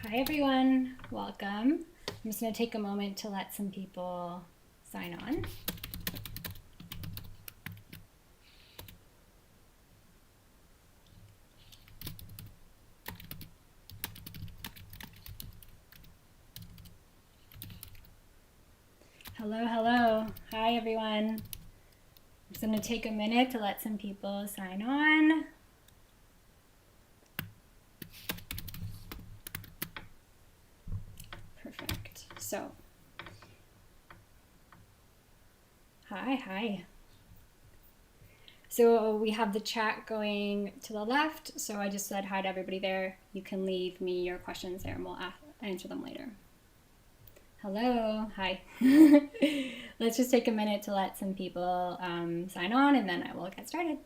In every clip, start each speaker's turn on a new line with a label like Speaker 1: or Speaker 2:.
Speaker 1: Hi everyone, welcome. I'm just going to take a moment to let some people sign on. Hello. Hi everyone. I'm just going to take a minute to let some people sign on. Perfect. So, hi. So we have the chat going to the left. So I just said hi to everybody there. You can leave me your questions there and we'll answer them later. Hello, hi. Let's just take a minute to let some people sign on and then I will get started.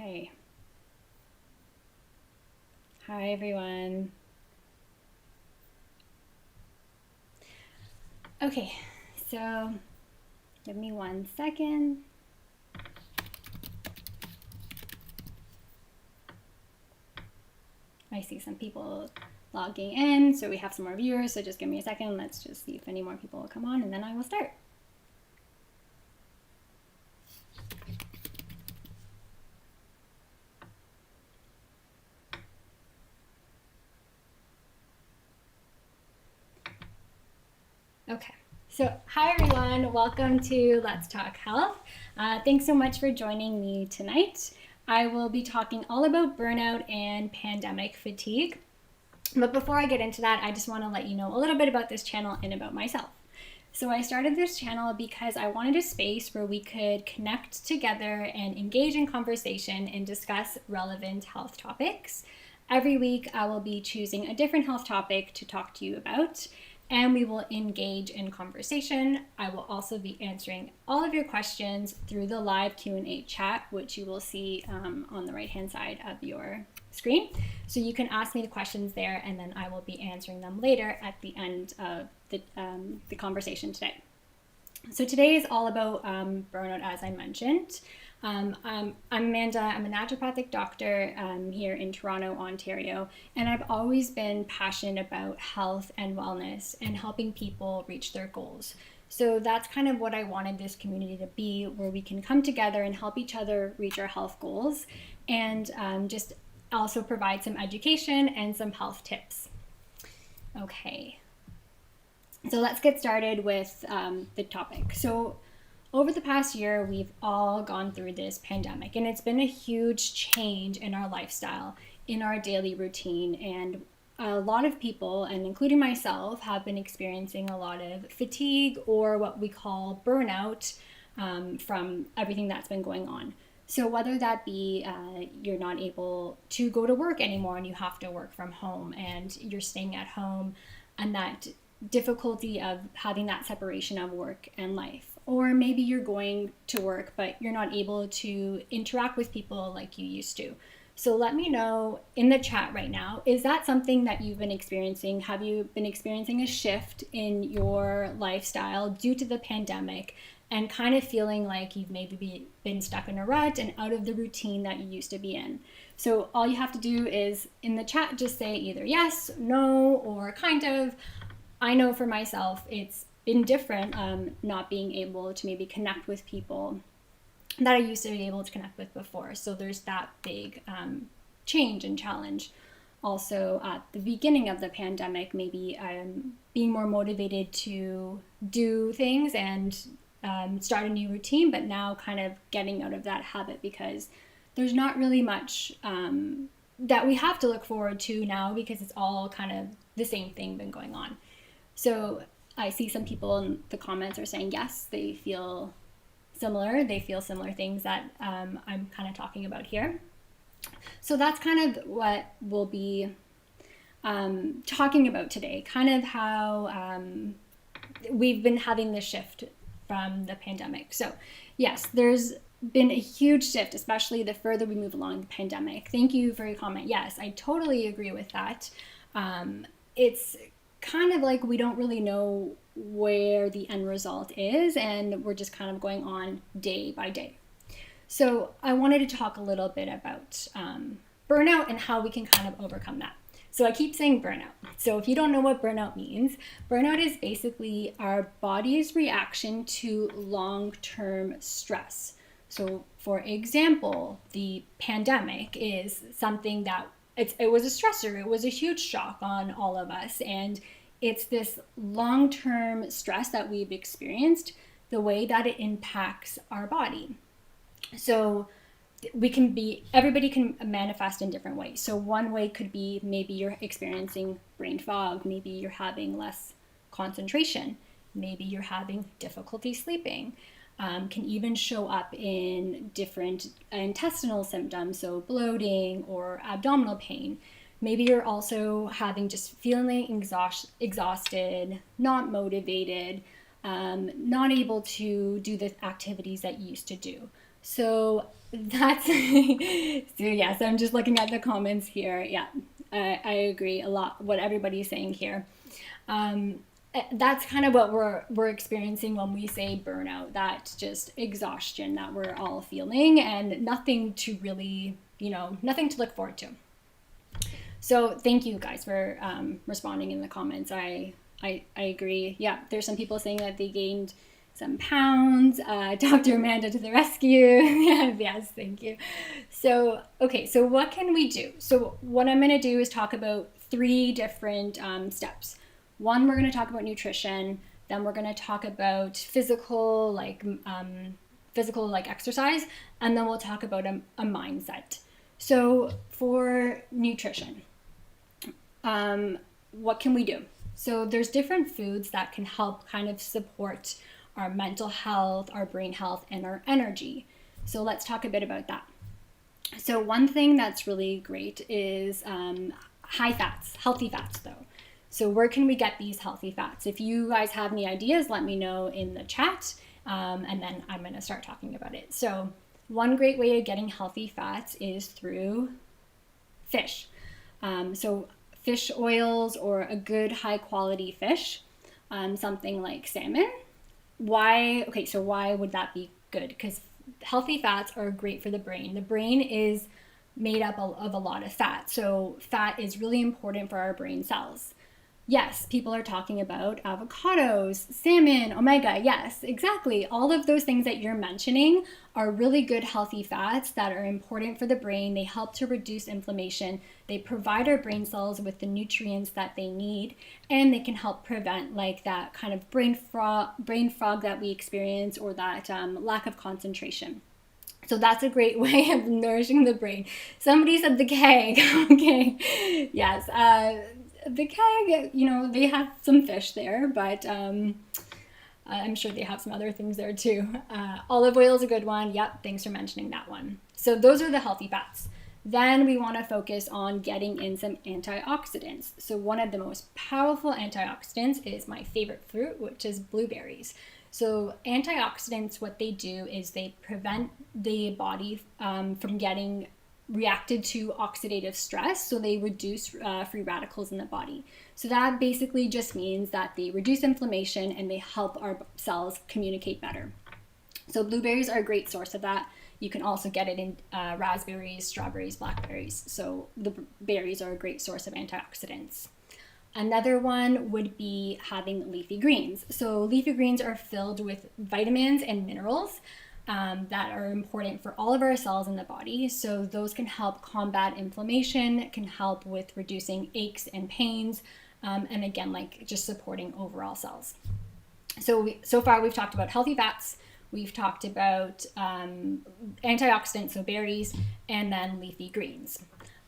Speaker 1: Okay. Hi, everyone. Okay, so give me 1 second. I see some people logging in, so we have some more viewers, so just give me a second. Let's just see if any more people will come on, and then I will start. Okay, so hi everyone, welcome to Let's Talk Health. Thanks so much for joining me tonight. I will be talking all about burnout and pandemic fatigue. But before I get into that, I just want to let you know a little bit about this channel and about myself. So I started this channel because I wanted a space where we could connect together and engage in conversation and discuss relevant health topics. Every week I will be choosing a different health topic to talk to you about, and we will engage in conversation. I will also be answering all of your questions through the live Q&A chat, which you will see on the right-hand side of your screen. So you can ask me the questions there, and then I will be answering them later at the end of the conversation today. So today is all about burnout, as I mentioned. I'm Amanda. I'm a naturopathic doctor here in Toronto, Ontario, and I've always been passionate about health and wellness and helping people reach their goals. So that's kind of what I wanted this community to be, where we can come together and help each other reach our health goals, and just also provide some education and some health tips. Okay, so let's get started with the topic. So over the past year, we've all gone through this pandemic, and it's been a huge change in our lifestyle, in our daily routine, and a lot of people, and including myself, have been experiencing a lot of fatigue, or what we call burnout, from everything that's been going on. So whether that be you're not able to go to work anymore and you have to work from home and you're staying at home, and that difficulty of having that separation of work and life. Or maybe you're going to work, but you're not able to interact with people like you used to. So let me know in the chat right now, is that something that you've been experiencing? Have you been experiencing a shift in your lifestyle due to the pandemic and kind of feeling like you've maybe been stuck in a rut and out of the routine that you used to be in? So all you have to do is in the chat, just say either yes, no, or kind of. I know for myself, it's been different not being able to maybe connect with people that I used to be able to connect with before. So there's that big change and challenge. Also, at the beginning of the pandemic, maybe being more motivated to do things and start a new routine, but now kind of getting out of that habit because there's not really much that we have to look forward to now because it's all kind of the same thing been going on. So I see some people in the comments are saying yes, they feel similar. They feel similar things that I'm kind of talking about here. So that's kind of what we'll be talking about today, kind of how we've been having this shift from the pandemic. So yes, there's been a huge shift, especially the further we move along the pandemic. Thank you for your comment. Yes, I totally agree with that. It's kind of like we don't really know where the end result is, and we're just kind of going on day by day. So I wanted to talk a little bit about burnout and how we can kind of overcome that. So I keep saying burnout. So if you don't know what burnout means, burnout is basically our body's reaction to long-term stress. So for example, the pandemic is something that it was a stressor. It was a huge shock on all of us. And it's this long-term stress that we've experienced, the way that it impacts our body. So everybody can manifest in different ways. So one way could be maybe you're experiencing brain fog, maybe you're having less concentration, maybe you're having difficulty sleeping. Can even show up in different intestinal symptoms, so bloating or abdominal pain. Maybe you're also having just feeling exhausted, not motivated, not able to do the activities that you used to do. So that's, so yes, I'm just looking at the comments here. Yeah, I agree a lot what everybody's saying here. That's kind of what we're experiencing when we say burnout. That's just exhaustion that we're all feeling, and nothing to really, nothing to look forward to. So thank you guys for responding in the comments. I agree. Yeah, there's some people saying that they gained some pounds. Dr. Amanda to the rescue. Yes, thank you. So, okay, so what can we do? So what I'm going to do is talk about 3 different steps. One, we're going to talk about nutrition. Then we're going to talk about physical exercise. And then we'll talk about a mindset. So for nutrition, what can we do? So there's different foods that can help kind of support our mental health, our brain health, and our energy. So let's talk a bit about that. So one thing that's really great is high fats, healthy fats though. So where can we get these healthy fats? If you guys have any ideas, let me know in the chat, and then I'm going to start talking about it. So one great way of getting healthy fats is through fish. So fish oils or a good high quality fish, something like salmon. Why would that be good? Because healthy fats are great for the brain. The brain is made up of a lot of fat. So fat is really important for our brain cells. Yes, people are talking about avocados, salmon, omega. Yes, exactly. All of those things that you're mentioning are really good healthy fats that are important for the brain. They help to reduce inflammation. They provide our brain cells with the nutrients that they need, and they can help prevent like that kind of brain fog that we experience, or that lack of concentration. So that's a great way of nourishing the brain. Somebody said the keg. Okay. Yes. The keg, they have some fish there, but I'm sure they have some other things there too. Olive oil is a good one. Yep, thanks for mentioning that one. So those are the healthy fats. Then we want to focus on getting in some antioxidants. So one of the most powerful antioxidants is my favorite fruit, which is blueberries. So antioxidants, what they do is they prevent the body from getting reacted to oxidative stress, so they reduce free radicals in the body. So that basically just means that they reduce inflammation and they help our cells communicate better. So blueberries are a great source of that. You can also get it in raspberries, strawberries, blackberries. So the berries are a great source of antioxidants. Another one would be having leafy greens. So leafy greens are filled with vitamins and minerals that are important for all of our cells in the body. So those can help combat inflammation, can help with reducing aches and pains, and again, like just supporting overall cells. So far we've talked about healthy fats, we've talked about antioxidants, so berries, and then leafy greens.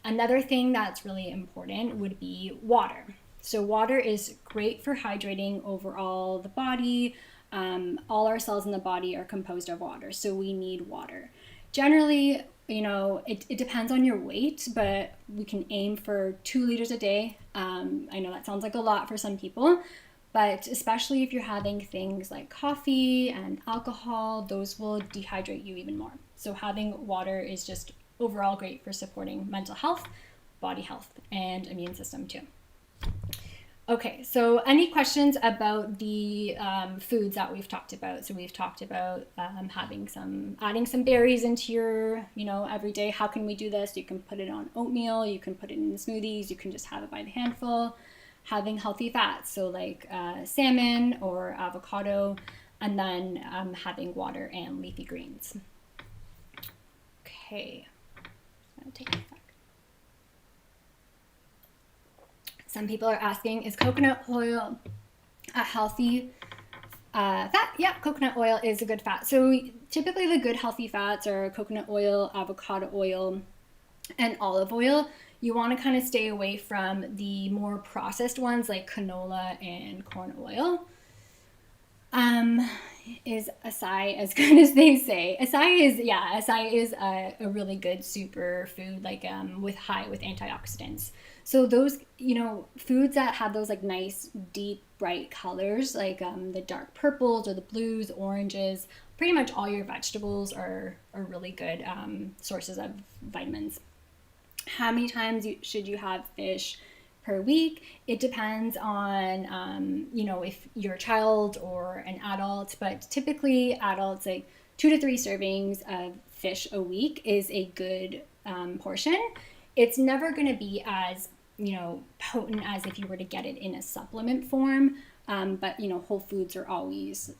Speaker 1: Another thing that's really important would be water. So water is great for hydrating overall the body. All our cells in the body are composed of water, so we need water. Generally, it depends on your weight, but we can aim for 2 liters a day. I know that sounds like a lot for some people, But especially if you're having things like coffee and alcohol, those will dehydrate you even more. So having water is just overall great for supporting mental health, body health, and immune system too. Okay, so any questions about the foods that we've talked about? So we've talked about adding some berries into your, every day. How can we do this? You can put it on oatmeal, you can put it in smoothies, you can just have it by the handful. Having healthy fats, so like salmon or avocado, and then having water and leafy greens. Okay, I'm gonna take a sec. Some people are asking, is coconut oil a healthy fat? Yeah, coconut oil is a good fat. So typically the good healthy fats are coconut oil, avocado oil, and olive oil. You want to kind of stay away from the more processed ones like canola and corn oil. Is acai as good as they say? Acai is a really good super food, like with antioxidants. So those, foods that have those like nice, deep, bright colors, like the dark purples or the blues, oranges, pretty much all your vegetables are really good sources of vitamins. How many times should you have fish per week? It depends on, if you're a child or an adult, but typically adults, like 2 to 3 servings of fish a week is a good portion. It's never going to be as, potent as if you were to get it in a supplement form. But, whole foods are always,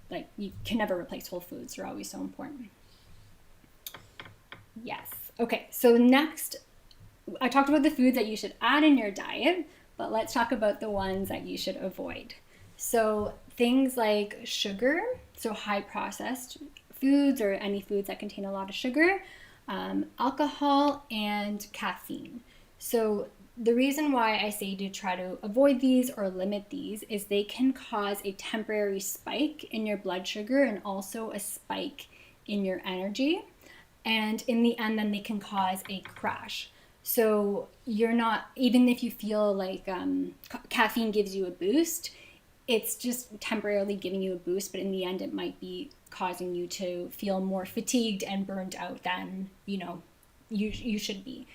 Speaker 1: like, you can never replace whole foods. They're always so important. Yes. Okay, so next, I talked about the foods that you should add in your diet, but let's talk about the ones that you should avoid. So things like sugar, so high processed foods or any foods that contain a lot of sugar, alcohol, and caffeine. So the reason why I say to try to avoid these or limit these is they can cause a temporary spike in your blood sugar and also a spike in your energy. And in the end, then they can cause a crash. So you're not, even if you feel like caffeine gives you a boost, it's just temporarily giving you a boost, but in the end, it might be causing you to feel more fatigued and burned out than, you should be.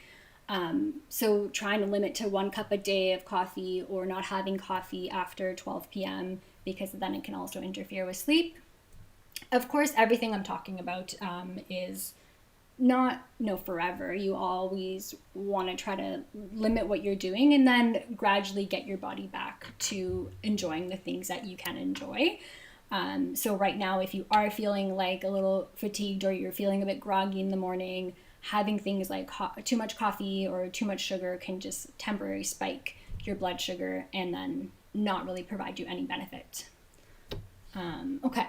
Speaker 1: So trying to limit to 1 cup a day of coffee or not having coffee after 12 p.m. because then it can also interfere with sleep. Of course, everything I'm talking about is not forever. You always want to try to limit what you're doing and then gradually get your body back to enjoying the things that you can enjoy. So right now, if you are feeling like a little fatigued or you're feeling a bit groggy in the morning, having things like too much coffee or too much sugar can just temporarily spike your blood sugar and then not really provide you any benefit. Okay,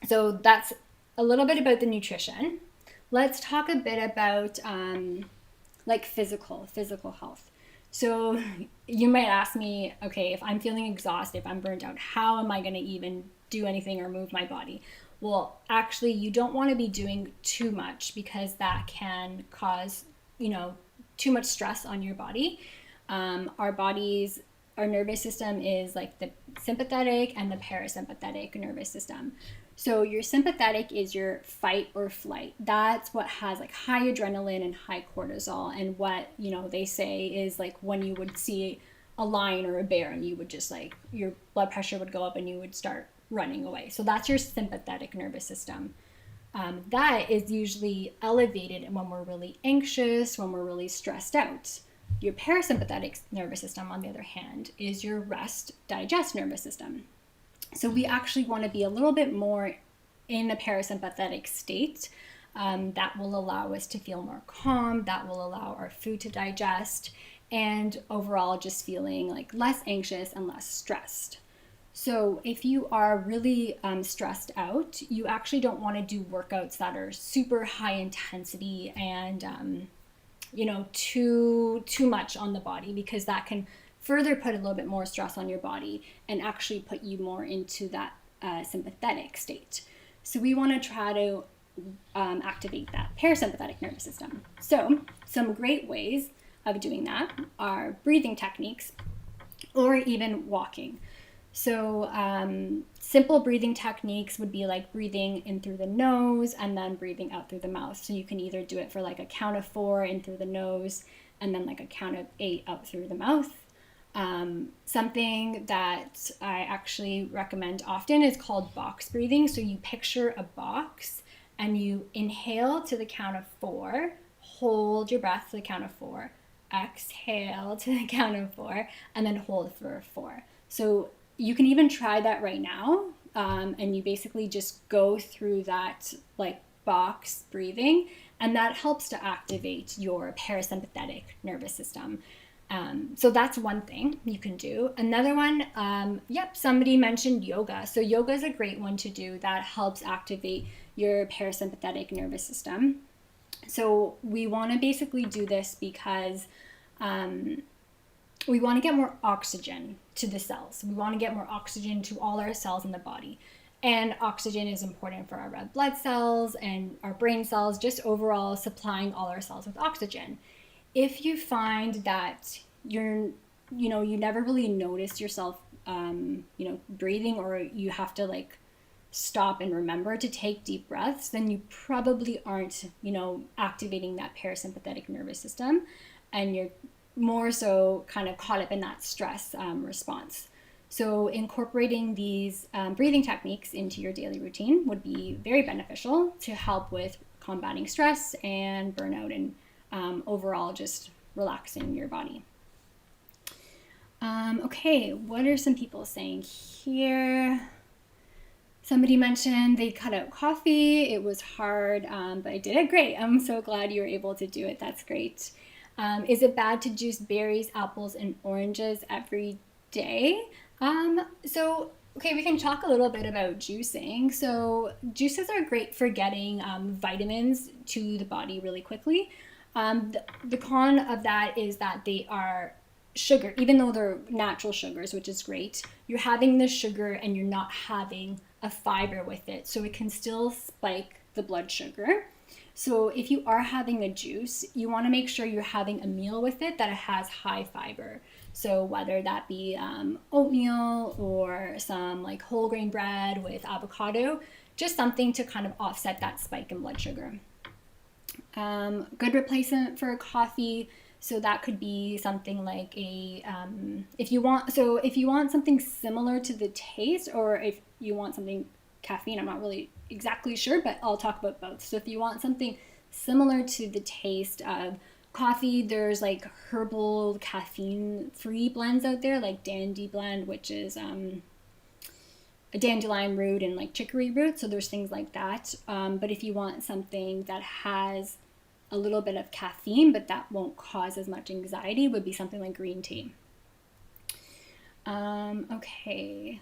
Speaker 1: so that's a little bit about the nutrition. Let's talk a bit about like physical health. So you might ask me, okay, if I'm feeling exhausted, if I'm burnt out, how am I going to even do anything or move my body? Well, actually, you don't want to be doing too much because that can cause, too much stress on your body. Our nervous system is like the sympathetic and the parasympathetic nervous system. So your sympathetic is your fight or flight. That's what has like high adrenaline and high cortisol. And what, they say is like when you would see a lion or a bear and you would just like, your blood pressure would go up and you would start running away. So that's your sympathetic nervous system. That is usually elevated when we're really anxious, when we're really stressed out. Your parasympathetic nervous system, on the other hand, is your rest, digest nervous system. So we actually want to be a little bit more in a parasympathetic state. That will allow us to feel more calm, that will allow our food to digest, and overall just feeling like less anxious and less stressed. So if you are really stressed out, you actually don't want to do workouts that are super high intensity and too much on the body, because that can further put a little bit more stress on your body and actually put you more into that sympathetic state. So we want to try to activate that parasympathetic nervous system. So some great ways of doing that are breathing techniques or even walking. So simple breathing techniques would be like breathing in through the nose and then breathing out through the mouth. So you can either do it for like a count of 4 in through the nose and then like a count of 8 out through the mouth. Something that I actually recommend often is called box breathing. So you picture a box and you inhale to the count of 4, hold your breath to the count of 4, exhale to the count of 4, and then hold for 4. So you can even try that right now, and you basically just go through that like box breathing, and that helps to activate your parasympathetic nervous system. So that's one thing you can do. Another one, somebody mentioned yoga. So yoga is a great one to do that helps activate your parasympathetic nervous system. So we want to basically do this because we want to get more oxygen to the cells. We want to get more oxygen to all our cells in the body. And oxygen is important for our red blood cells and our brain cells, just overall supplying all our cells with oxygen. If you find that you never really notice yourself, breathing, or you have to like stop and remember to take deep breaths, then you probably aren't, activating that parasympathetic nervous system, and you're more so kind of caught up in that stress response. So incorporating these breathing techniques into your daily routine would be very beneficial to help with combating stress and burnout and overall just relaxing your body. Okay, what are some people saying here? Somebody mentioned they cut out coffee. It was hard, but I did it great. I'm so glad you were able to do it. That's great. Is it bad to juice berries, apples, and oranges every day? Okay, we can talk a little bit about juicing. So juices are great for getting vitamins to the body really quickly. The con of that is that they are sugar, even though they're natural sugars, which is great. You're having the sugar and you're not having a fiber with it, so it can still spike the blood sugar. So if you are having a juice, you want to make sure you're having a meal with it that has high fiber. So whether that be oatmeal or some like whole grain bread with avocado, just something to kind of offset that spike in blood sugar. Good replacement for coffee. So that could be something like if you want something similar to the taste, or if you want something caffeine, I'm not really exactly sure, but I'll talk about both. So if you want something similar to the taste of coffee, there's like herbal caffeine-free blends out there, like Dandy Blend, which is a dandelion root and like chicory root. So there's things like that. But if you want something that has a little bit of caffeine, but that won't cause as much anxiety, would be something like green tea. Okay.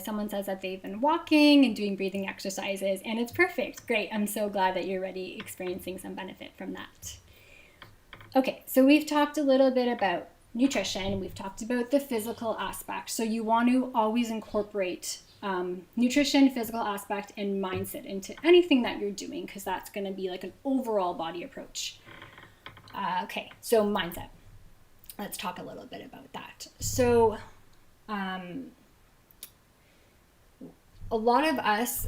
Speaker 1: Someone says that they've been walking and doing breathing exercises, and it's perfect. Great. I'm so glad that you're already experiencing some benefit from that. Okay, so we've talked a little bit about nutrition. We've talked about the physical aspect. So you want to always incorporate nutrition, physical aspect, and mindset into anything that you're doing, because that's going to be like an overall body approach. Okay, so mindset. Let's talk a little bit about that. So a lot of us,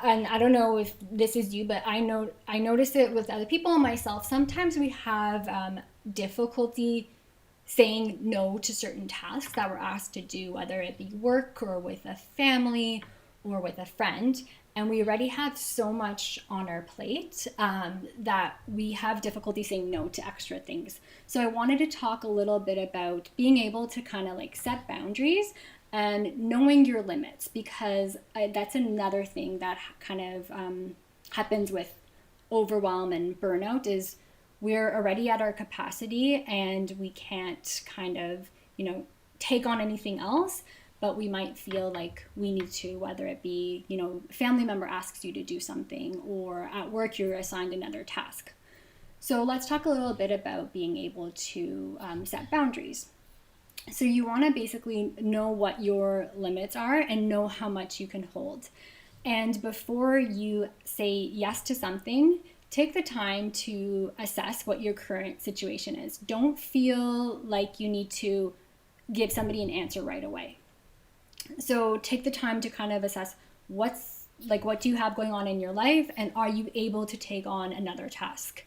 Speaker 1: and I don't know if this is you, but I notice it with other people and myself. Sometimes we have difficulty saying no to certain tasks that we're asked to do, whether it be work or with a family or with a friend. And we already have so much on our plate that we have difficulty saying no to extra things. So I wanted to talk a little bit about being able to kind of like set boundaries and knowing your limits, because that's another thing that kind of happens with overwhelm and burnout, is we're already at our capacity and we can't kind of, take on anything else, but we might feel like we need to, whether it be, a family member asks you to do something, or at work you're assigned another task. So let's talk a little bit about being able to set boundaries. So you want to basically know what your limits are and know how much you can hold. And before you say yes to something, take the time to assess what your current situation is. Don't feel like you need to give somebody an answer right away. So take the time to kind of assess what do you have going on in your life, and are you able to take on another task?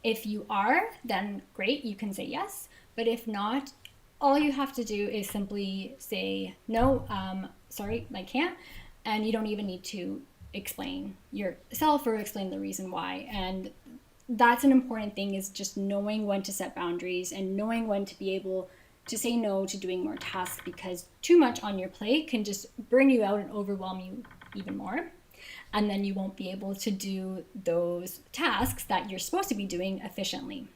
Speaker 1: If you are, then great, you can say yes. But if not, all you have to do is simply say no, sorry, I can't. And you don't even need to explain yourself or explain the reason why. And that's an important thing, is just knowing when to set boundaries and knowing when to be able to say no to doing more tasks, because too much on your plate can just burn you out and overwhelm you even more. And then you won't be able to do those tasks that you're supposed to be doing efficiently.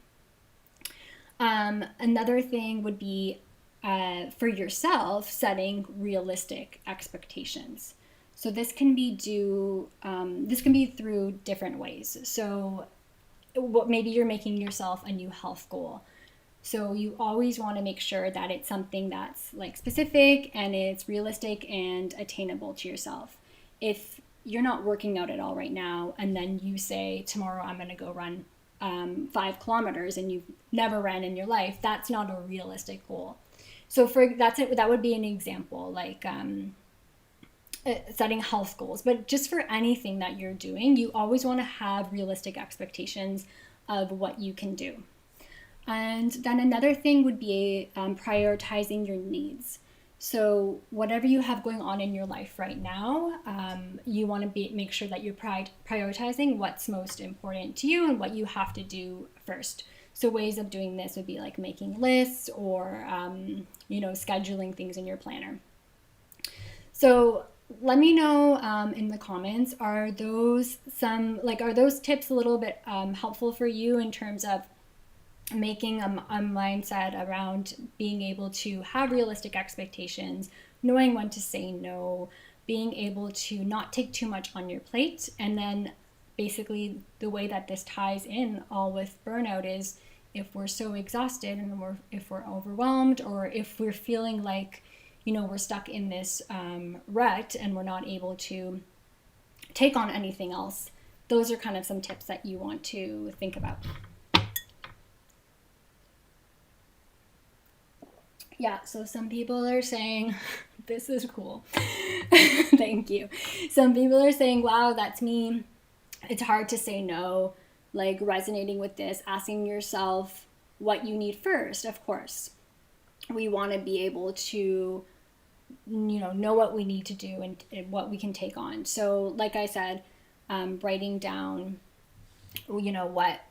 Speaker 1: Another thing would be for yourself, setting realistic expectations. So this can be through different ways. So maybe you're making yourself a new health goal. So you always want to make sure that it's something that's like specific and it's realistic and attainable to yourself. If you're not working out at all right now, and then you say, tomorrow I'm going to go run 5 kilometers, and you've never ran in your life, that's not a realistic goal. So that would be an example, like setting health goals. But just for anything that you're doing, you always want to have realistic expectations of what you can do. And then another thing would be prioritizing your needs. So whatever you have going on in your life right now, you want to make sure that you're prioritizing what's most important to you and what you have to do first. So ways of doing this would be like making lists, or scheduling things in your planner. So let me know in the comments, are those tips a little bit helpful for you in terms of making a mindset around being able to have realistic expectations, knowing when to say no, being able to not take too much on your plate? And then basically the way that this ties in all with burnout is, if we're so exhausted and if we're overwhelmed, or if we're feeling like, we're stuck in this rut and we're not able to take on anything else, those are kind of some tips that you want to think about. Yeah, so some people are saying, this is cool. Thank you. Some people are saying, wow, that's me. It's hard to say no, like resonating with this, asking yourself what you need first. Of course, we want to be able to, know what we need to do and what we can take on. So like I said, writing down, what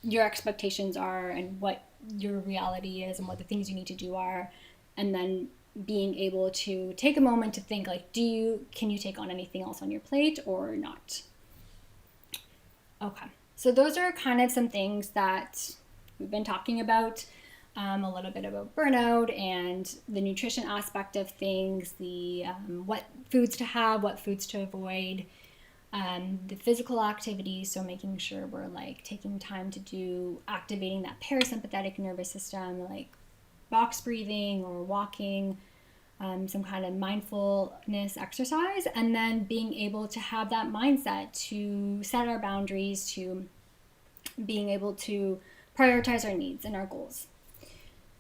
Speaker 1: your expectations are and what your reality is and what the things you need to do are, and then being able to take a moment to think, like, can you take on anything else on your plate or not? Okay, so those are kind of some things that we've been talking about, a little bit about burnout and the nutrition aspect of things, the what foods to have, what foods to avoid, the physical activities, so making sure we're like taking time to do activating that parasympathetic nervous system, like box breathing or walking, some kind of mindfulness exercise, and then being able to have that mindset to set our boundaries, to being able to prioritize our needs and our goals.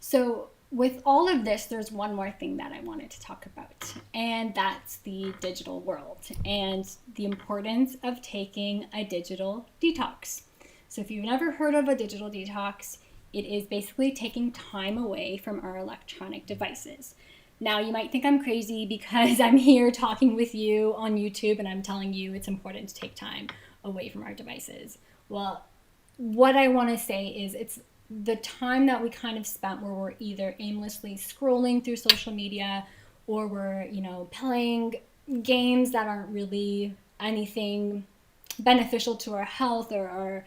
Speaker 1: So with all of this, there's one more thing that I wanted to talk about, and that's the digital world and the importance of taking a digital detox. So if you've never heard of a digital detox, it is basically taking time away from our electronic devices. Now, you might think I'm crazy because I'm here talking with you on YouTube and I'm telling you it's important to take time away from our devices. Well, what I want to say is, it's the time that we kind of spent where we're either aimlessly scrolling through social media, or we're, playing games that aren't really anything beneficial to our health or our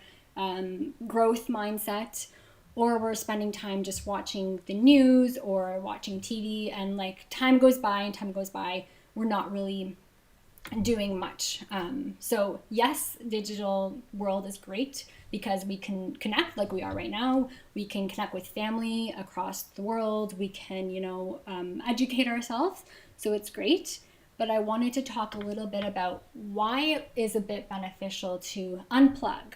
Speaker 1: growth mindset, or we're spending time just watching the news or watching TV, and like time goes by, we're not really doing much. So yes, digital world is great because we can connect like we are right now. We can connect with family across the world. We can, educate ourselves. So it's great. But I wanted to talk a little bit about why it is a bit beneficial to unplug.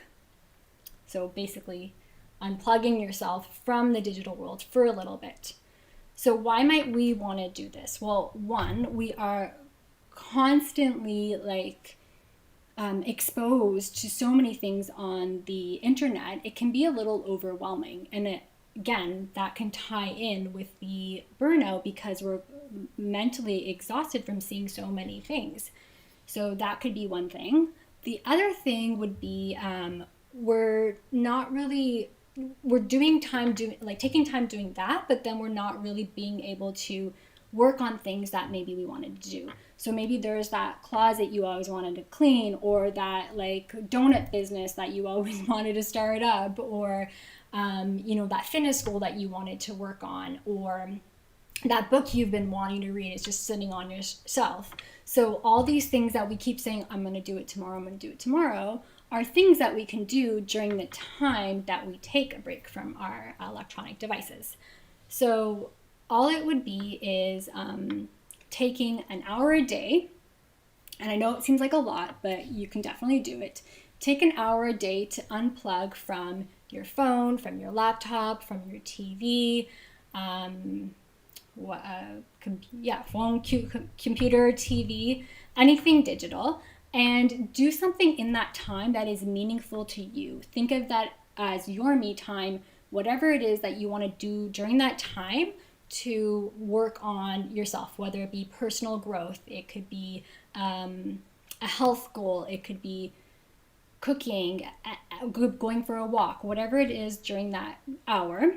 Speaker 1: So basically, unplugging yourself from the digital world for a little bit. So why might we want to do this? Well, one, we are constantly exposed to so many things on the internet. It can be a little overwhelming, and again, that can tie in with the burnout because we're mentally exhausted from seeing so many things. So that could be one thing. The other thing would be we're not really we're doing time doing like taking time doing that, but then we're not really being able to work on things that maybe we wanted to do. So maybe there's that closet you always wanted to clean, or that donut business that you always wanted to start up, or that fitness goal that you wanted to work on, or that book you've been wanting to read is just sitting on your shelf. So all these things that we keep saying, I'm going to do it tomorrow, I'm going to do it tomorrow, are things that we can do during the time that we take a break from our electronic devices. So all it would be is taking an hour a day, and I know it seems like a lot, but you can definitely do it. Take an hour a day to unplug from your phone, from your laptop, from your TV, phone, computer, TV, anything digital, and do something in that time that is meaningful to you. Think of that as your me time, whatever it is that you want to do during that time to work on yourself, whether it be personal growth, it could be a health goal, it could be cooking, going for a walk, whatever it is during that hour.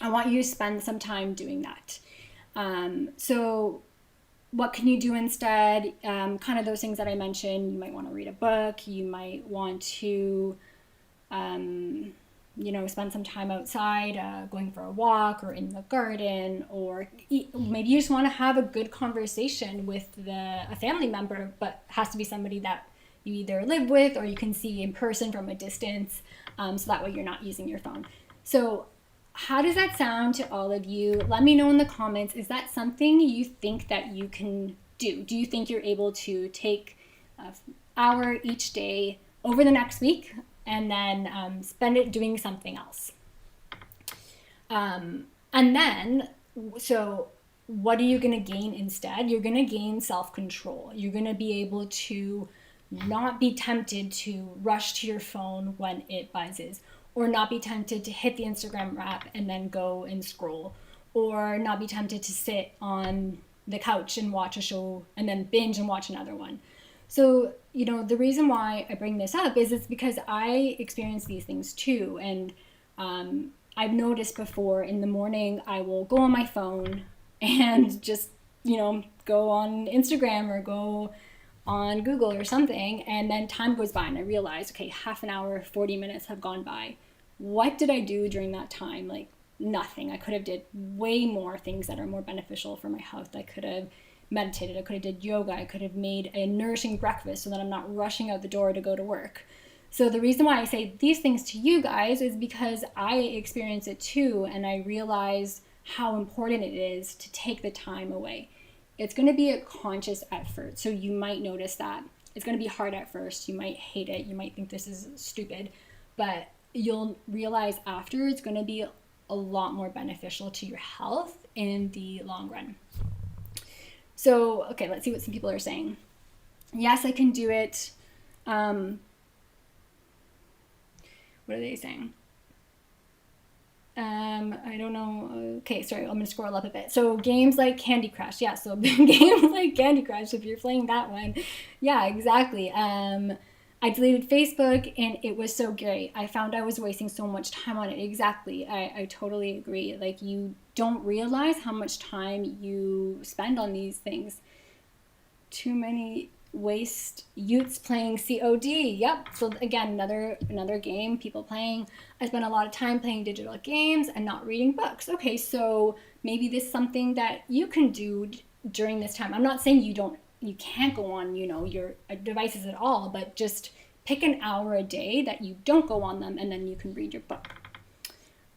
Speaker 1: I want you to spend some time doing that. So what can you do instead? Kind of those things that I mentioned. You might want to read a book. You might want to, spend some time outside, going for a walk or in the garden, or maybe you just want to have a good conversation with a family member, but has to be somebody that you either live with or you can see in person from a distance, so that way you're not using your phone. So how does that sound to all of you? Let me know in the comments. Is that something you think that you can do? Do you think you're able to take an hour each day over the next week and then spend it doing something else? And then, so what are you going to gain instead? You're going to gain self-control. You're going to be able to not be tempted to rush to your phone when it buzzes, or not be tempted to hit the Instagram wrap and then go and scroll, or not be tempted to sit on the couch and watch a show and then binge and watch another one. So, the reason why I bring this up is it's because I experience these things too. And I've noticed before in the morning, I will go on my phone and just, go on Instagram or go on Google or something, and then time goes by and I realize, okay, half an hour, 40 minutes have gone by. What did I do during that time? Nothing. I could have did way more things that are more beneficial for my health. I could have meditated, I could have did yoga, I could have made a nourishing breakfast so that I'm not rushing out the door to go to work. So the reason why I say these things to you guys is because I experience it too, and I realize how important it is to take the time away. It's going to be a conscious effort, so you might notice that. It's going to be hard at first. You might hate it. You might think this is stupid, but you'll realize after it's going to be a lot more beneficial to your health in the long run. So, okay, let's see what some people are saying. Yes, I can do it. What are they saying? I don't know. Okay, sorry, I'm going to scroll up a bit. So games like Candy Crush. Yeah, so games like Candy Crush, if you're playing that one. Yeah, exactly. I deleted Facebook and it was so great. I found I was wasting so much time on it. Exactly. I totally agree. You don't realize how much time you spend on these things. Too many waste youths playing COD. Yep. So again, another game people playing. I spend a lot of time playing digital games and not reading books. Okay, so maybe this is something that you can do during this time. I'm not saying you can't go on, your devices at all, but just pick an hour a day that you don't go on them, and then you can read your book.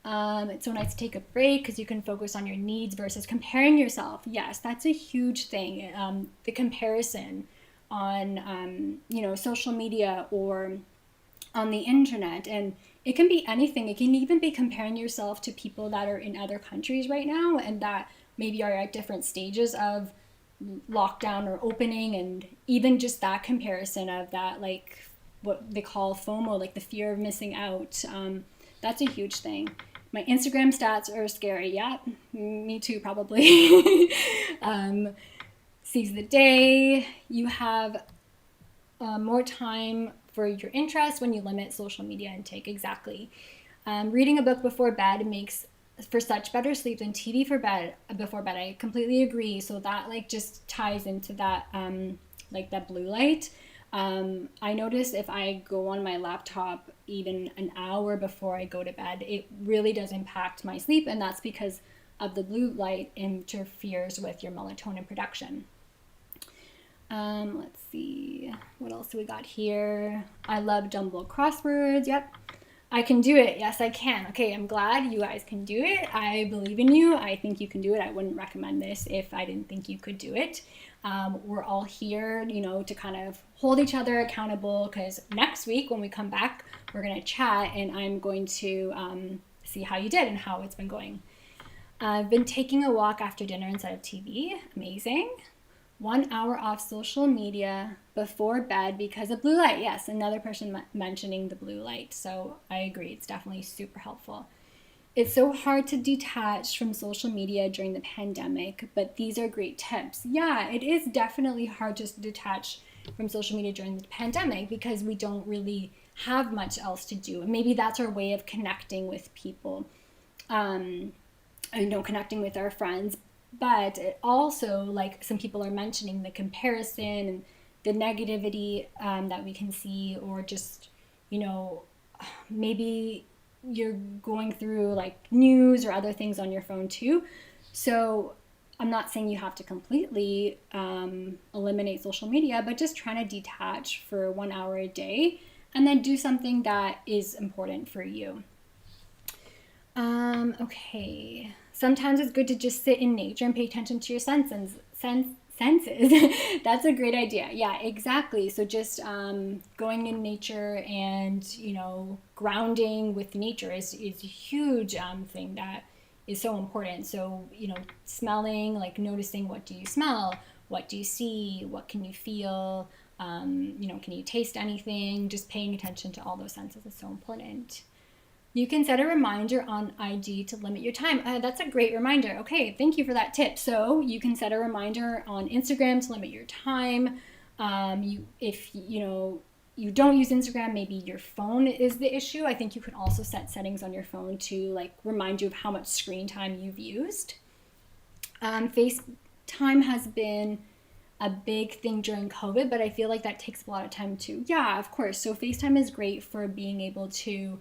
Speaker 1: It's so nice to take a break because you can focus on your needs versus comparing yourself. Yes, that's a huge thing. The comparison on social media or on the internet, and it can be anything. It can even be comparing yourself to people that are in other countries right now and that maybe are at different stages of lockdown or opening, and even just that comparison of that, like what they call FOMO, like the fear of missing out. That's a huge thing. My Instagram stats are scary. Yeah, me too, probably. Seize the day. You have more time for your interests when you limit social media intake. Exactly. Reading a book before bed makes for such better sleep than TV for bed before bed. I completely agree. So that like just ties into that like that blue light. I notice if I go on my laptop even an hour before I go to bed, it really does impact my sleep, and that's because of the blue light interferes with your melatonin production. Let's see, what else do we got here? I love jumble crosswords. Yep, I can do it. Yes, I can. Okay, I'm glad you guys can do it. I believe in you. I think you can do it. I wouldn't recommend this if I didn't think you could do it. We're all here, to kind of hold each other accountable, because next week when we come back, we're going to chat and I'm going to see how you did and how it's been going. I've been taking a walk after dinner instead of TV. Amazing. 1 hour off social media before bed because of blue light. Yes, another person mentioning the blue light. So I agree. It's definitely super helpful. It's so hard to detach from social media during the pandemic, but these are great tips. Yeah, it is definitely hard to detach from social media during the pandemic because we don't really have much else to do. And maybe that's our way of connecting with people, connecting with our friends. But it also, like some people are mentioning, the comparison and the negativity that we can see, or just, maybe you're going through like news or other things on your phone too. So I'm not saying you have to completely eliminate social media, but just trying to detach for 1 hour a day and then do something that is important for you. Okay. Sometimes it's good to just sit in nature and pay attention to your senses. That's a great idea. Yeah, exactly. So just going in nature and, grounding with nature is a huge thing that is so important. So, smelling, like noticing, what do you smell? What do you see? What can you feel? Can you taste anything? Just paying attention to all those senses is so important. You can set a reminder on IG to limit your time. That's a great reminder. Okay, thank you for that tip. So you can set a reminder on Instagram to limit your time. If you don't use Instagram, maybe your phone is the issue. I think you can also set settings on your phone to like remind you of how much screen time you've used. FaceTime has been a big thing during COVID, but I feel like that takes a lot of time too. Yeah, of course. So FaceTime is great for being able to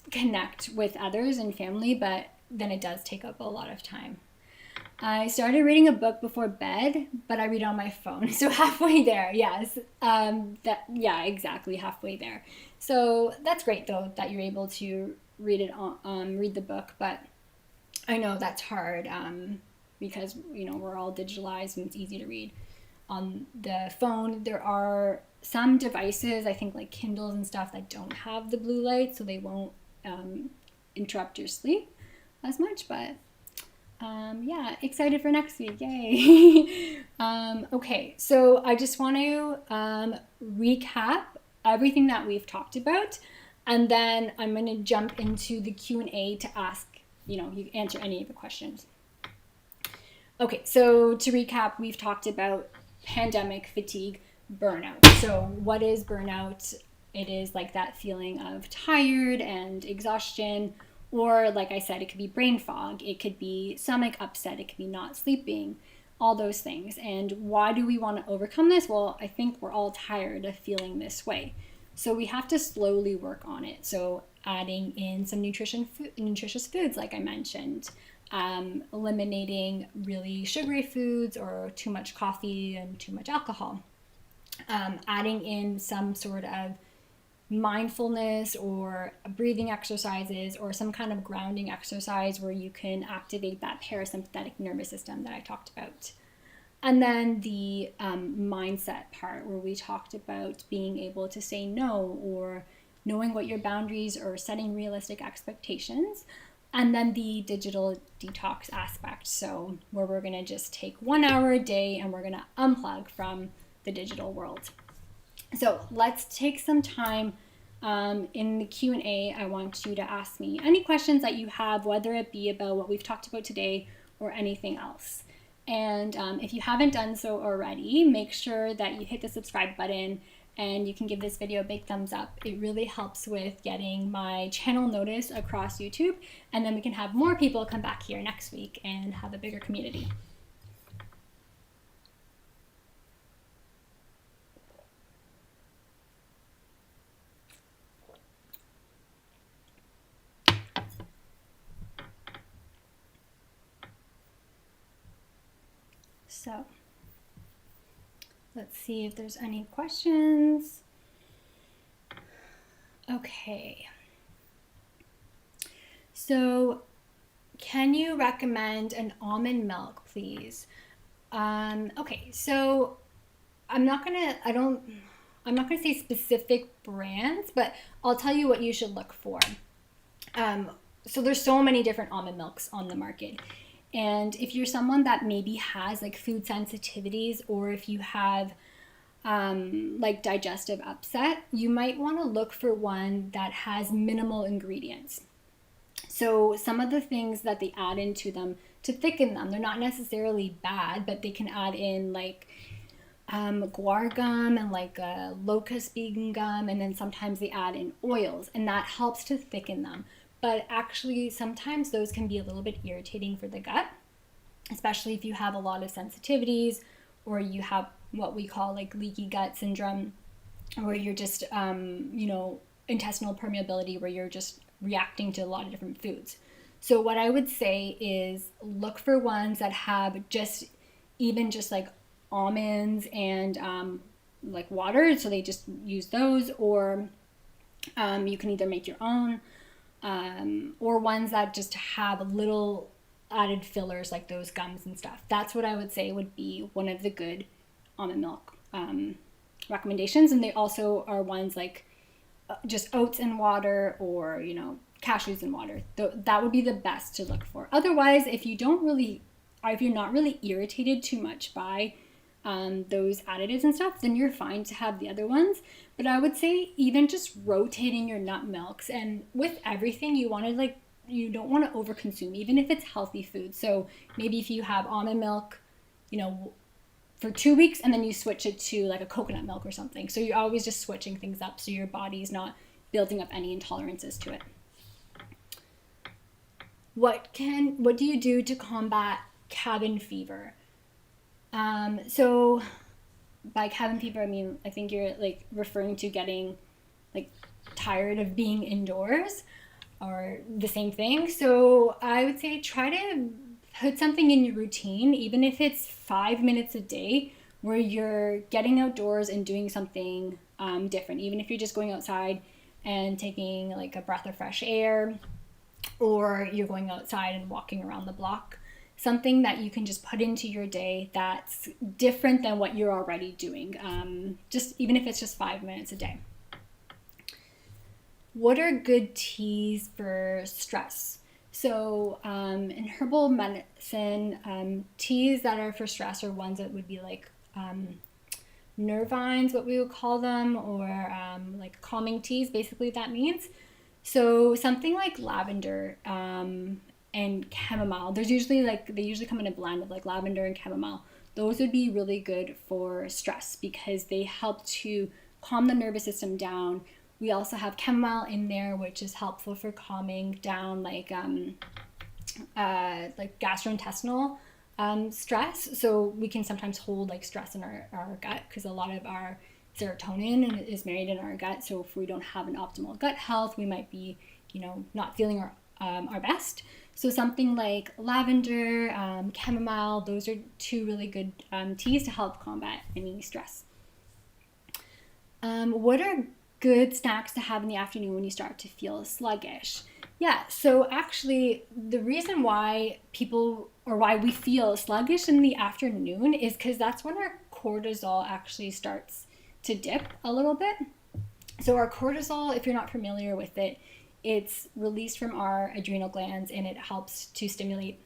Speaker 1: connect with others and family, but then it does take up a lot of time. I started reading a book before bed, but I read on my phone. So halfway there, yes. Exactly, halfway there. So that's great though that you're able to read the book, but I know that's hard because we're all digitalized and it's easy to read on the phone. There are some devices, I think like Kindles and stuff, that don't have the blue light, so they won't interrupt your sleep as much, but excited for next week. Yay. Okay, so I just want to recap everything that we've talked about, and then I'm going to jump into the Q&A to ask, you answer any of the questions. Okay, so to recap, we've talked about pandemic fatigue, burnout. So what is burnout? It is like that feeling of tired and exhaustion, or like I said, it could be brain fog, it could be stomach upset, it could be not sleeping, all those things. And why do we want to overcome this? Well, I think we're all tired of feeling this way. So we have to slowly work on it. So adding in some nutritious foods, like I mentioned, eliminating really sugary foods or too much coffee and too much alcohol. Adding in some sort of mindfulness or breathing exercises or some kind of grounding exercise where you can activate that parasympathetic nervous system that I talked about. And then the mindset part where we talked about being able to say no, or knowing what your boundaries or setting realistic expectations. And then the digital detox aspect. So where we're going to just take 1 hour a day and we're going to unplug from the digital world. So let's take some time in the Q&A. I want you to ask me any questions that you have, whether it be about what we've talked about today or anything else. And if you haven't done so already, make sure that you hit the subscribe button and you can give this video a big thumbs up. It really helps with getting my channel noticed across YouTube, and then we can have more people come back here next week and have a bigger community. So let's see if there's any questions. Okay. So can you recommend an almond milk, please? Okay, so I'm not gonna say specific brands, but I'll tell you what you should look for. So there's so many different almond milks on the market. And if you're someone that maybe has like food sensitivities, or if you have like digestive upset, you might want to look for one that has minimal ingredients. So some of the things that they add into them to thicken them, they're not necessarily bad, but they can add in like guar gum and like locust bean gum, and then sometimes they add in oils, and that helps to thicken them. But actually sometimes those can be a little bit irritating for the gut, especially if you have a lot of sensitivities, or you have what we call like leaky gut syndrome, or you're just intestinal permeability, where you're just reacting to a lot of different foods. So what I would say is look for ones that have just like almonds and like water, so they just use those, or you can either make your own, or ones that just have little added fillers like those gums and stuff. That's what I would say would be one of the good almond milk recommendations. And they also are ones like just oats and water, or cashews and water. That would be the best to look for. Otherwise, if you're not really irritated too much by those additives and stuff, then you're fine to have the other ones. But I would say even just rotating your nut milks, and with everything you don't want to overconsume, even if it's healthy food. So maybe if you have almond milk, for 2 weeks, and then you switch it to like a coconut milk or something. So you're always just switching things up, so your body's not building up any intolerances to it. What do you do to combat cabin fever? So by cabin fever, I think you're like referring to getting like tired of being indoors, or the same thing. So I would say try to put something in your routine, even if it's 5 minutes a day, where you're getting outdoors and doing something different. Even if you're just going outside and taking like a breath of fresh air, or you're going outside and walking around the block. Something that you can just put into your day that's different than what you're already doing, just even if it's just 5 minutes a day. What are good teas for stress? So in herbal medicine, teas that are for stress are ones that would be like nervines, what we would call them, or like calming teas, basically that means. So something like lavender and chamomile, they usually come in a blend of like lavender and chamomile. Those would be really good for stress because they help to calm the nervous system down. We also have chamomile in there, which is helpful for calming down like gastrointestinal stress. So we can sometimes hold like stress in our gut, because a lot of our serotonin is made in our gut. So if we don't have an optimal gut health, we might be, not feeling our best. So something like lavender, chamomile, those are two really good teas to help combat any stress. What are good snacks to have in the afternoon when you start to feel sluggish? Yeah, so actually the reason why we feel sluggish in the afternoon is because that's when our cortisol actually starts to dip a little bit. So our cortisol, if you're not familiar with it, it's released from our adrenal glands, and it helps to stimulate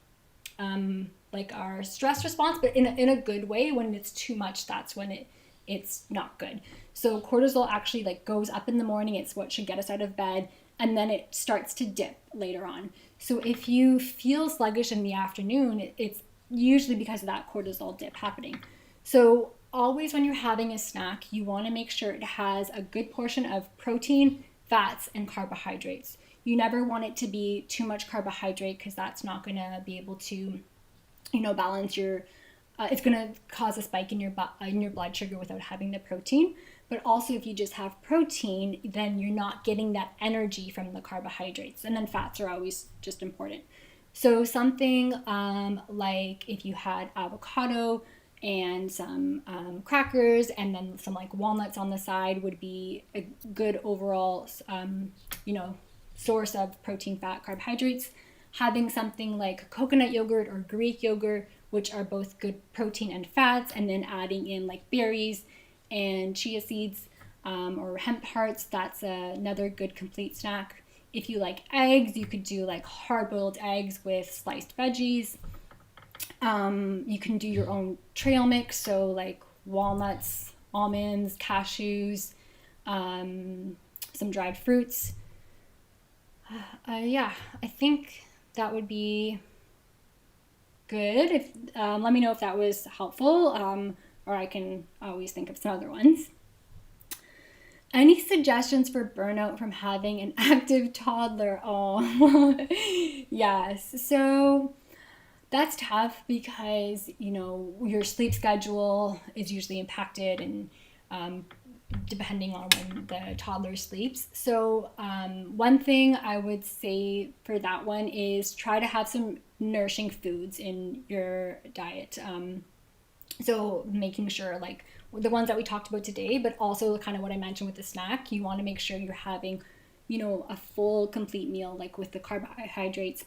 Speaker 1: like our stress response, but in a good way. When it's too much, that's when it's not good. So cortisol actually like goes up in the morning. It's what should get us out of bed, and then it starts to dip later on. So if you feel sluggish in the afternoon, it's usually because of that cortisol dip happening. So always when you're having a snack, you want to make sure it has a good portion of protein, fats, and carbohydrates. You never want it to be too much carbohydrate, because that's not going to be able to, balance your. It's going to cause a spike in your blood sugar without having the protein. But also, if you just have protein, then you're not getting that energy from the carbohydrates. And then fats are always just important. So something like if you had avocado and some crackers and then some like walnuts on the side would be a good overall, source of protein, fat, carbohydrates. Having something like coconut yogurt or Greek yogurt, which are both good protein and fats, and then adding in like berries and chia seeds or hemp hearts, that's another good complete snack. If you like eggs, you could do like hard-boiled eggs with sliced veggies. You can do your own trail mix, so like walnuts, almonds, cashews, some dried fruits. Yeah, I think that would be good. If let me know if that was helpful, or I can always think of some other ones. Any suggestions for burnout from having an active toddler? Oh, yes. So that's tough because, your sleep schedule is usually impacted, and depending on when the toddler sleeps. So one thing I would say for that one is try to have some nourishing foods in your diet. So making sure like the ones that we talked about today, but also kind of what I mentioned with the snack, you want to make sure you're having, a full complete meal, like with the carbohydrates,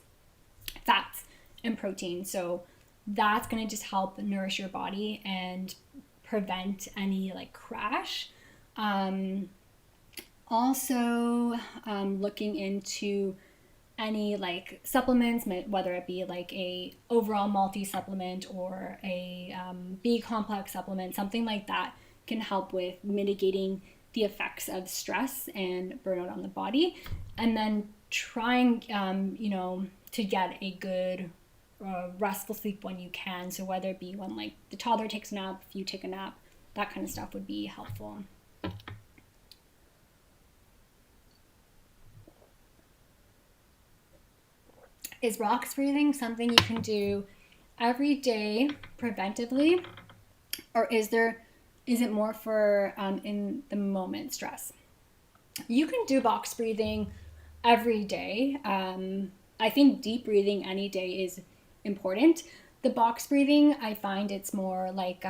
Speaker 1: fats, and protein. So that's going to just help nourish your body and prevent any like crash. Also, looking into any like supplements, whether it be like a overall multi supplement or a B complex supplement, something like that can help with mitigating the effects of stress and burnout on the body. And then trying, to get a good restful sleep when you can. So whether it be when like the toddler takes a nap, if you take a nap, that kind of stuff would be helpful. Is box breathing something you can do every day preventively, or is it more for in the moment stress? You can do box breathing every day. I think deep breathing any day is important. The box breathing, I find it's more like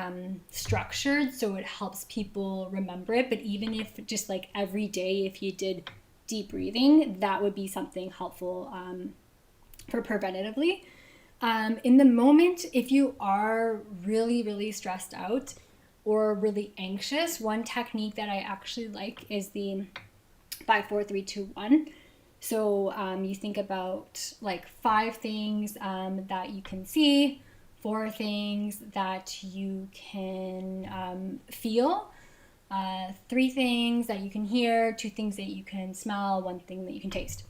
Speaker 1: structured, so it helps people remember it. But even if just like every day, if you did deep breathing, that would be something helpful for preventatively. In the moment, if you are really, really stressed out or really anxious, one technique that I actually like is the 5, 4, 3, 2, 1. So you think about like 5 things that you can see, 4 things that you can feel, 3 things that you can hear, 2 things that you can smell, 1 thing that you can taste.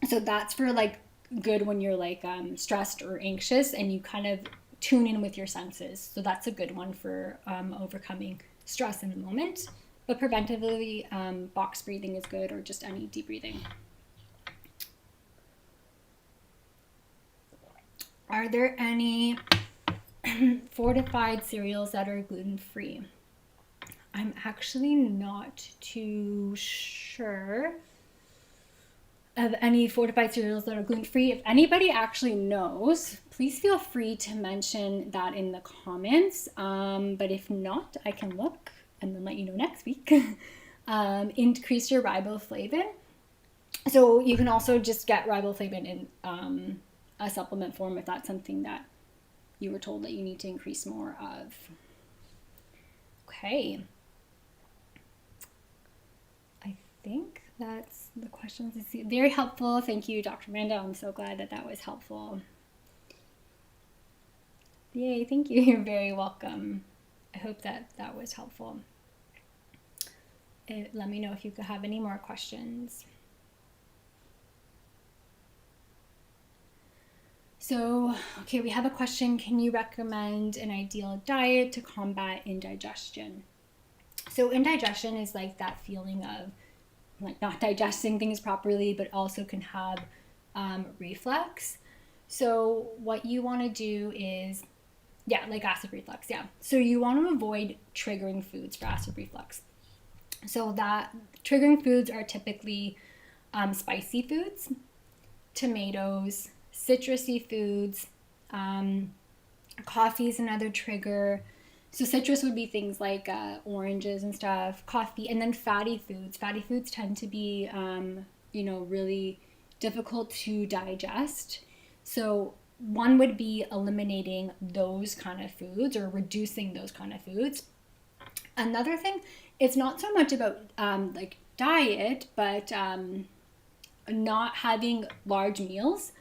Speaker 1: So that's for like good when you're like stressed or anxious and you kind of tune in with your senses. So that's a good one for overcoming stress in the moment. But preventively, box breathing is good, or just any deep breathing. Are there any fortified cereals that are gluten-free? I'm actually not too sure of any fortified cereals that are gluten-free. If anybody actually knows, please feel free to mention that in the comments. But if not, I can look and then let you know next week. Increase your riboflavin. So you can also just get riboflavin in a supplement form if that's something that you were told that you need to increase more of. Okay. think that's the questions. Very helpful. Thank you, Dr. Amanda. I'm so glad that that was helpful. Yay, thank you. You're very welcome. I hope that that was helpful. Let me know if you could have any more questions. So, okay, we have a question. Can you recommend an ideal diet to combat indigestion? So indigestion is like that feeling of like not digesting things properly, but also can have reflux. So what you want to do is, yeah, like acid reflux, yeah. So you want to avoid triggering foods for acid reflux. So that triggering foods are typically spicy foods, tomatoes, citrusy foods, coffee is another trigger. So citrus would be things like oranges and stuff, coffee, and then fatty foods. Fatty foods tend to be, really difficult to digest. So one would be eliminating those kind of foods or reducing those kind of foods. Another thing, it's not so much about like diet, but not having large meals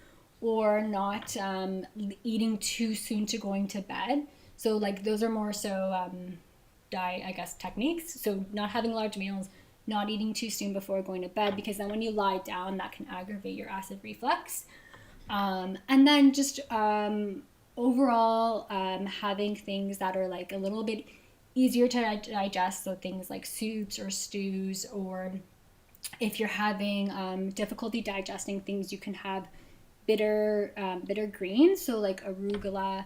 Speaker 1: or not eating too soon to going to bed. So like those are more so diet, I guess, techniques. So not having large meals, not eating too soon before going to bed, because then when you lie down, that can aggravate your acid reflux. And then just overall having things that are like a little bit easier to digest. So things like soups or stews, or if you're having difficulty digesting things, you can have bitter greens. So like arugula,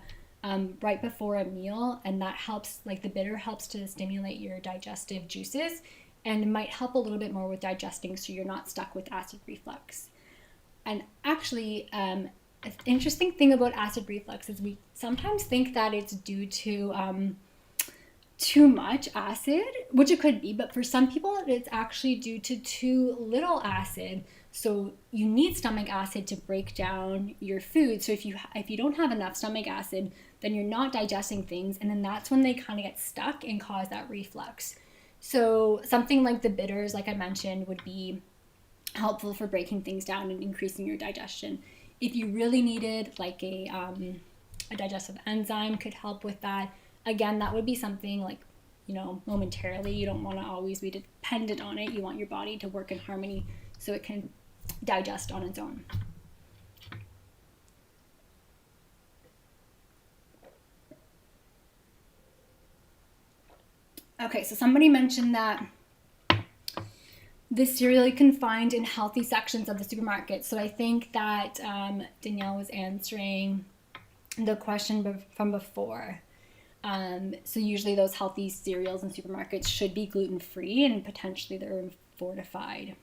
Speaker 1: right before a meal, and that helps, like the bitter helps to stimulate your digestive juices and might help a little bit more with digesting, so you're not stuck with acid reflux. And actually, an interesting thing about acid reflux is we sometimes think that it's due to too much acid, which it could be, but for some people it's actually due to too little acid. So you need stomach acid to break down your food. So if you don't have enough stomach acid, then you're not digesting things, and then that's when they kind of get stuck and cause that reflux. So something like the bitters, like I mentioned, would be helpful for breaking things down and increasing your digestion. If you really needed like a digestive enzyme could help with that. Again, that would be something like, momentarily. You don't want to always be dependent on it. You want your body to work in harmony so it can digest on its own. Okay, so somebody mentioned that this cereal you can find in healthy sections of the supermarket. So I think that Danielle was answering the question from before. So usually those healthy cereals in supermarkets should be gluten-free, and potentially they're fortified.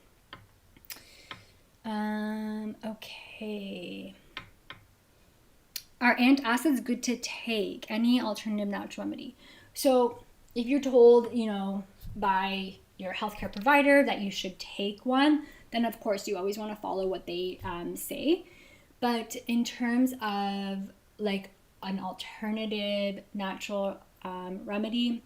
Speaker 1: Okay. Are antacids good to take? Any alternative natural remedy? So if you're told, by your healthcare provider that you should take one, then of course you always want to follow what they say. But in terms of like an alternative natural remedy,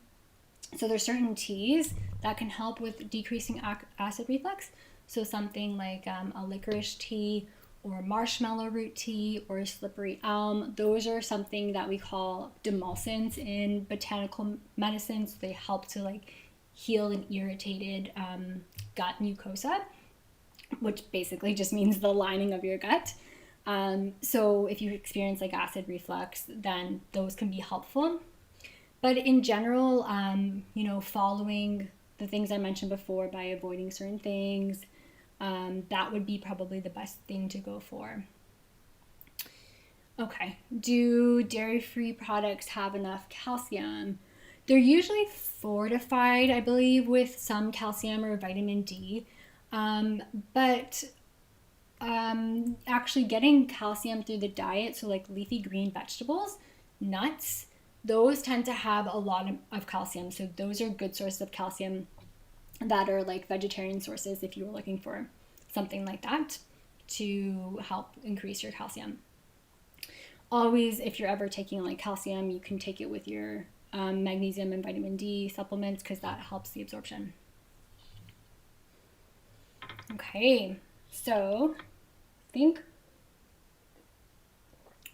Speaker 1: so there's certain teas that can help with decreasing acid reflux. So something like a licorice tea or marshmallow root tea or slippery elm. Those are something that we call demulcents in botanical medicine. So they help to like heal an irritated gut mucosa, which basically just means the lining of your gut. So if you experience like acid reflux, then those can be helpful. But in general, following the things I mentioned before by avoiding certain things, that would be probably the best thing to go for. Okay, do dairy-free products have enough calcium? They're usually fortified, I believe, with some calcium or vitamin D, but actually getting calcium through the diet, so like leafy green vegetables, nuts, those tend to have a lot of calcium. So those are good sources of calcium that are like vegetarian sources if you were looking for something like that to help increase your calcium. Always, if you're ever taking like calcium, you can take it with your magnesium and vitamin D supplements, because that helps the absorption. Okay, so I think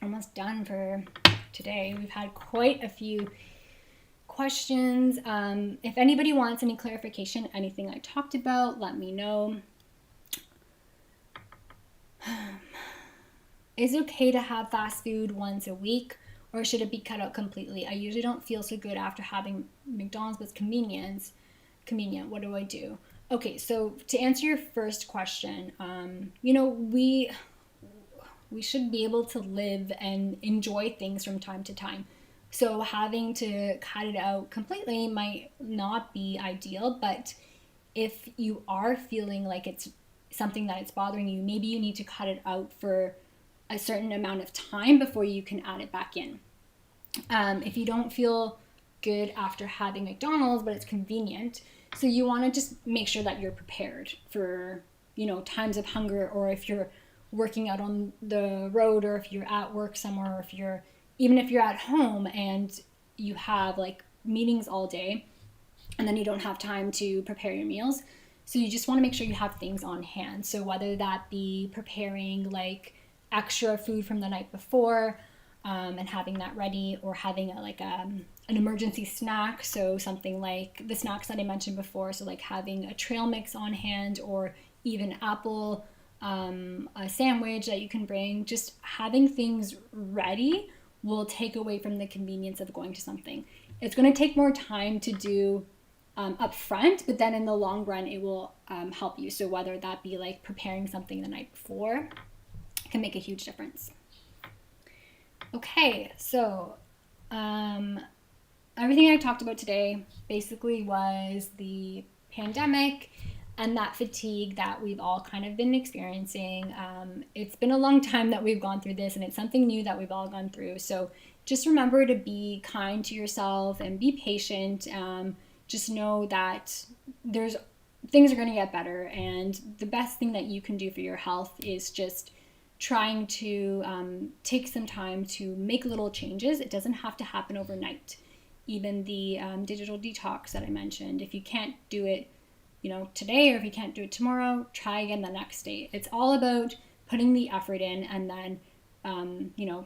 Speaker 1: almost done for today. We've had quite a few questions. If anybody wants any clarification, anything I talked about, let me know. Is it okay to have fast food once a week, or should it be cut out completely? I usually don't feel so good after having McDonald's, but it's convenient. What do I do? Okay, so to answer your first question, we should be able to live and enjoy things from time to time. So having to cut it out completely might not be ideal, but if you are feeling like it's something that it's bothering you, maybe you need to cut it out for a certain amount of time before you can add it back in. If you don't feel good after having McDonald's, but it's convenient, so you want to just make sure that you're prepared for, times of hunger, or if you're working out on the road, or if you're at work somewhere, or even if you're at home and you have like meetings all day and then you don't have time to prepare your meals. So you just want to make sure you have things on hand. So whether that be preparing like extra food from the night before, and having that ready, or having an emergency snack. So something like the snacks that I mentioned before. So like having a trail mix on hand, or even apple, a sandwich that you can bring. Just having things ready will take away from the convenience of going to something. It's going to take more time to do up front, but then in the long run it will help you. So whether that be like preparing something the night before, can make a huge difference. Okay, so everything I talked about today basically was the pandemic and that fatigue that we've all kind of been experiencing. It's been a long time that we've gone through this, and it's something new that we've all gone through. So just remember to be kind to yourself and be patient. Just know that things are going to get better, and the best thing that you can do for your health is just trying to take some time to make little changes. It doesn't have to happen overnight. Even the digital detox that I mentioned, if you can't do it today, or if you can't do it tomorrow, try again the next day. It's all about putting the effort in, and then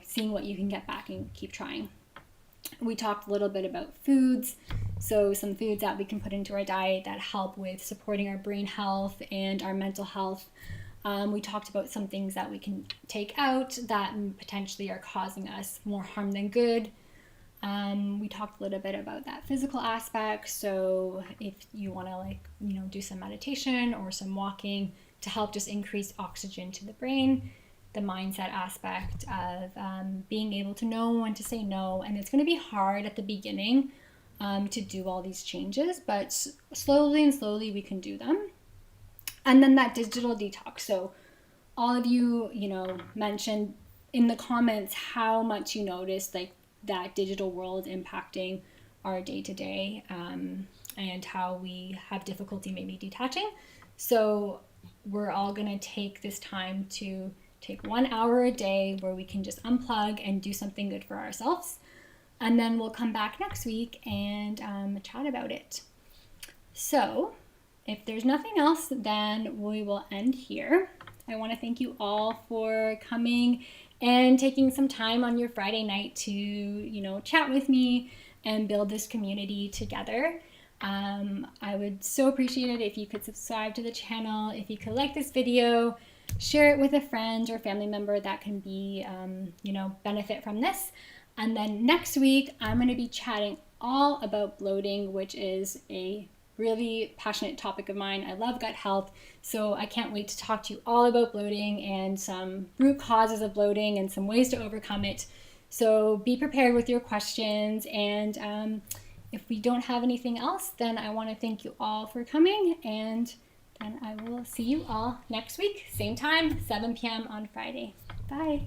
Speaker 1: seeing what you can get back and keep trying. We talked a little bit about foods, so some foods that we can put into our diet that help with supporting our brain health and our mental health. We talked about some things that we can take out that potentially are causing us more harm than good. We talked a little bit about that physical aspect. So if you want to do some meditation or some walking to help just increase oxygen to the brain. The mindset aspect of being able to know when to say no. And it's going to be hard at the beginning to do all these changes, but slowly we can do them. And then that digital detox. So all of you, mentioned in the comments how much you noticed like that digital world impacting our day-to-day, and how we have difficulty maybe detaching. So we're all going to take this time to take 1 hour a day where we can just unplug and do something good for ourselves. And then we'll come back next week and chat about it. So if there's nothing else, then we will end here. I want to thank you all for coming and taking some time on your Friday night to, chat with me and build this community together. I would so appreciate it if you could subscribe to the channel, if you could like this video, share it with a friend or family member that can be, benefit from this. And then next week, I'm going to be chatting all about bloating, which is a really passionate topic of mine. I love gut health, so I can't wait to talk to you all about bloating and some root causes of bloating and some ways to overcome it. So be prepared with your questions, and if we don't have anything else, then I want to thank you all for coming, and then I will see you all next week, same time, 7 p.m. on Friday. Bye.